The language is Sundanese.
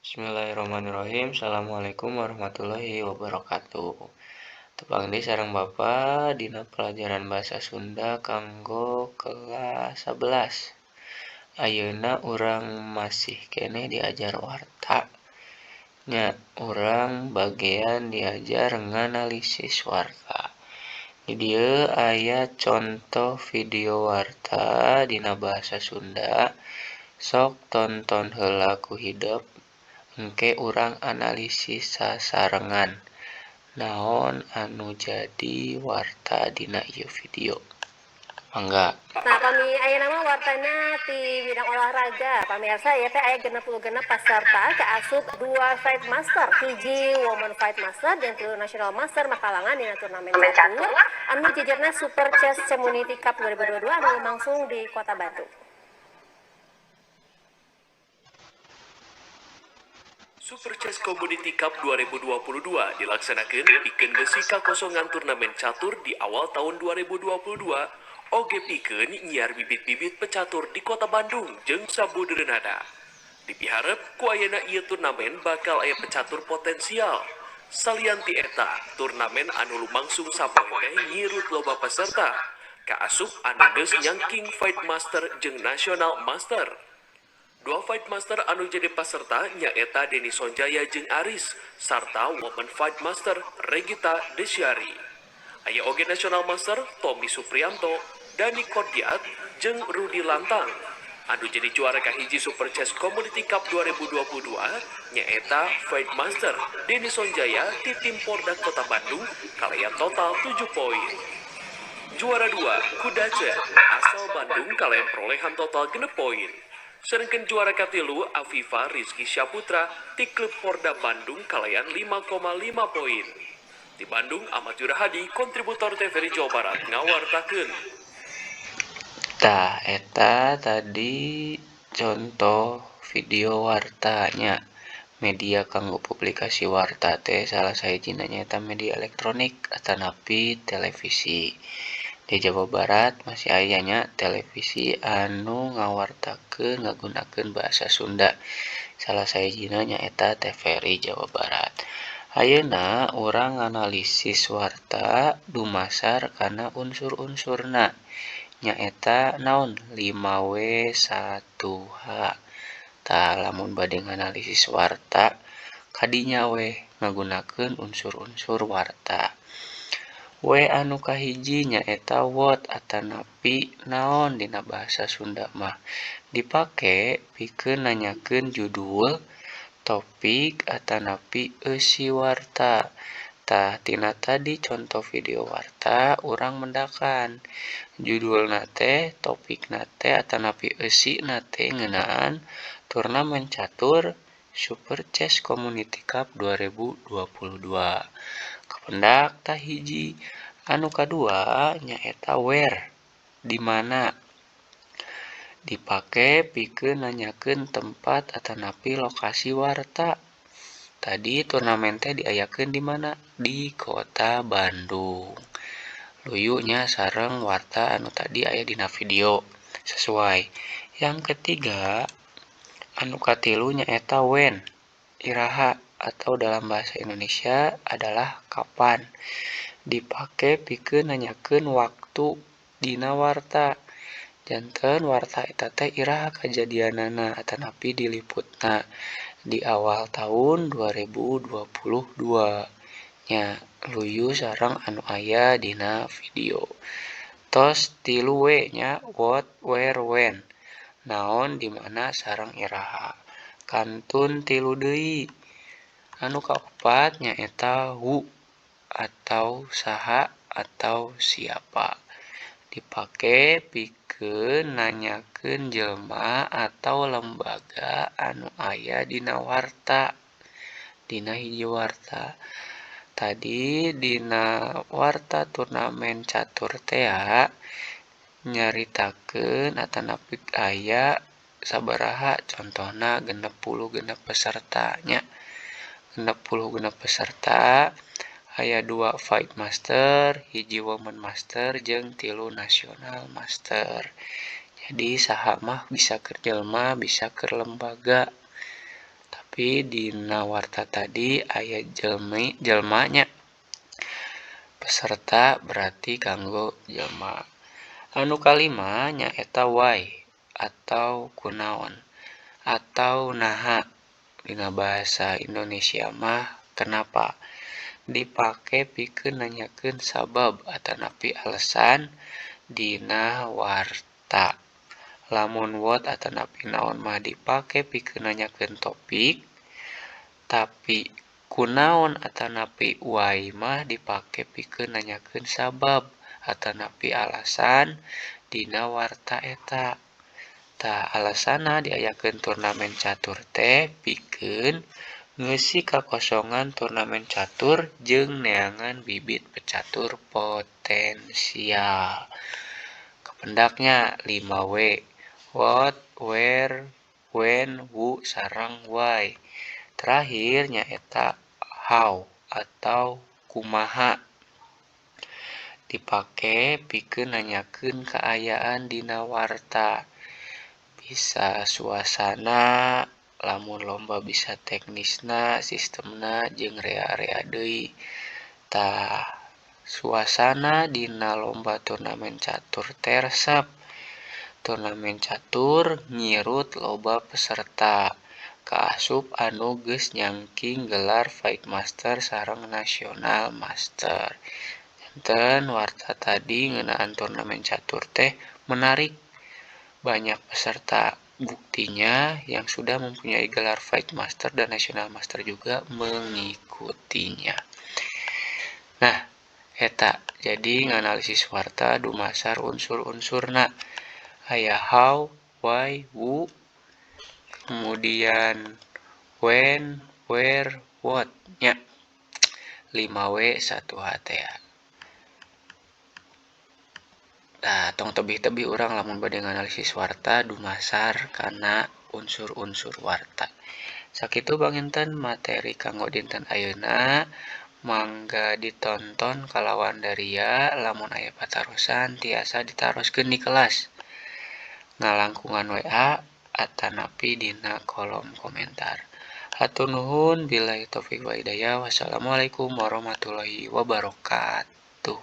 Bismillahirrahmanirrahim. Assalamualaikum warahmatullahi wabarakatuh. Tepang deui sareng Bapa dina pelajaran Basa Sunda kanggo kelas 11. Ayeuna urang masih keneh diajar warta. Nya urang bagean diajar nganalisis warta. Di dieu aya contoh video warta dina Basa Sunda. Sok tonton heula ku hideuk. Engke urang analisis sasarengan naon anu jadi warta dina ieu video. Mangga. Nah, kami ayeuna mah wartana ti bidang olahraga. Pamirsa ya teh aya 66 peserta kaasup 2 Fight Master, hiji Women Fight Master dan 3 National Master makalangan dina turnamen catur anu jejerna Super Chess Community Cup 2022 anu langsung di Kota Bandung. Super Chess Community Cup 2022 dilaksanakan pikeun besi kakosongan turnamen catur di awal tahun 2022. Oge pikeun nyiar bibit-bibit pecatur di Kota Bandung jeung sabudereunana. Dipiharep ku ayeuna ieu turnamen bakal aya pecatur potensial. Salian ti eta, turnamen anu lumangsung sapoe teh nyirut loba peserta. Kaasup anu geus nyangking Fight Master jeung National Master. 2 Fight Master anu jadi peserta nyaeta Denny Sonjaya jeung Aris sarta Women Fight Master Regita Desyari. Aya oge National Master Tommy Supriyanto, Dani Kordiat jeung Rudi Lantang. Anu jadi juara kahiji Super Chess Community Cup 2022 nyaeta Fight Master Denny Sonjaya di tim Porda Kota Bandung kalayan total 7 poin. Juara 2 Kudace asal Bandung kalayan perolehan total 6 poin. Sedangkan juara katilu Afifa Rizky Syaputra di klub Porda Bandung kalayan 5,5 poin. Di Bandung Ahmad Yurahadi kontributor TVRI Jawa Barat ngawartakeun. Tah eta tadi contoh video wartanya. Media kanggo publikasi warta teh salah sahijina nyaeta media elektronik atanapi televisi. Di Jawa Barat masih ayanya televisi anu ngawartakeun ngagunakeun basa Sunda. Salah sahijina nyaeta TVRI Jawa Barat. Ayeuna urang analisis warta dumasar kana unsur-unsurna. Nyaeta naon 5W1H. Tah lamun bade nganalisis warta kadinya we ngagunakeun unsur-unsur warta. W anu kahiji nyaeta word atanapi naon dina basa Sunda mah dipake pikeun nanyakeun judul, topik atanapi eusi warta. Tah tina tadi contoh video warta urang mendakan judulna teh, topikna teh atanapi eusina teh ngeunaan turnamen catur Super Chess Community Cup 2022. Kapendak tah hiji. Anu kadua nyaeta where, di mana. Dipake pikeun nanyakeun tempat atanapi lokasi warta. Tadi turnamen teh diayakeun di mana? Di Kota Bandung. Luyu nya sareng warta anu tadi aya dina video. Sesuai. Yang ketiga, anu katilu nyaeta when, iraha atau dalam bahasa Indonesia adalah kapan. Dipake pikeun nanyakeun waktu dina warta. Janten warta eta teh iraha kajadianana atanapi diliputna di awal tahun 2022. Nya luyu sareng anu aya dina video. Tos 3W nya what, where, when. Naon, di mana, sareng iraha. Kantun 3 deui. Anu kaopat nyaeta who atau saha atau siapa. Dipake pikeun nanyakeun jelema atau lembaga anu aya dina warta. Dina hiji warta. Tadi dina warta turnamen catur teh nyaritakeun atanapi aya sabaraha contohna 60 peserta nya. 60 peserta aya 2 Fight Master, hiji Women Master jeung 3 National Master. Jadi saha mah bisa keur jelema, bisa keur lembaga. Tapi dina warta tadi aya jelmanya. Peserta berarti kanggo jelma. Anu kalima nyaeta why atau kunaon atau naha. Dina bahasa Indonesia mah kenapa. Dipake pikeun nanyakeun sabab atanapi alasan dina warta. Lamun what atanapi naon mah dipake pikeun nanyakeun topik, tapi kunaon atanapi why mah dipake pikeun nanyakeun sabab atanapi alasan dina warta eta. Tah alasana diayakeun turnamen catur teh pikeun ngeusi kakosongan turnamen catur jeung neangan bibit pecatur potensial. Kapendaknya 5W. What, where, when, who, sareng why. Terakhir nyaeta how atau kumaha. Dipake pikeun nanyakeun kaayaan dina warta. Bisa suasana, lamun lomba bisa teknisna, sistemna jeung rea-rea deui. Tah suasana dina lomba turnamen catur teh resep. Turnamen catur nyirut loba peserta. Kaasup anu geus nyangking gelar Fight Master sareng National Master. Janten warta tadi ngeunaan turnamen catur teh menarik. Banyak peserta. Buktinya yang sudah mempunyai gelar Fight Master dan National Master juga mengikutinya. Nah, eta jadi nganalisis warta dumasar unsur-unsurna. Aya how, why, who, kemudian when, where, what nya. 5W 1H teh. Nah, tong tebih-tebih urang lamun bade nganalisis warta dumasar kana unsur-unsur warta. Sakitu banginten materi kanggo dinten ayeuna. Mangga ditonton kalawan daria, lamun aya patarosan tiasa ditaroskeun di kelas. Ngalangkungan WA atanapi dina kolom komentar. Hatur nuhun, billahi taufiq wa hidayah. Wassalamualaikum warahmatullahi wabarakatuh.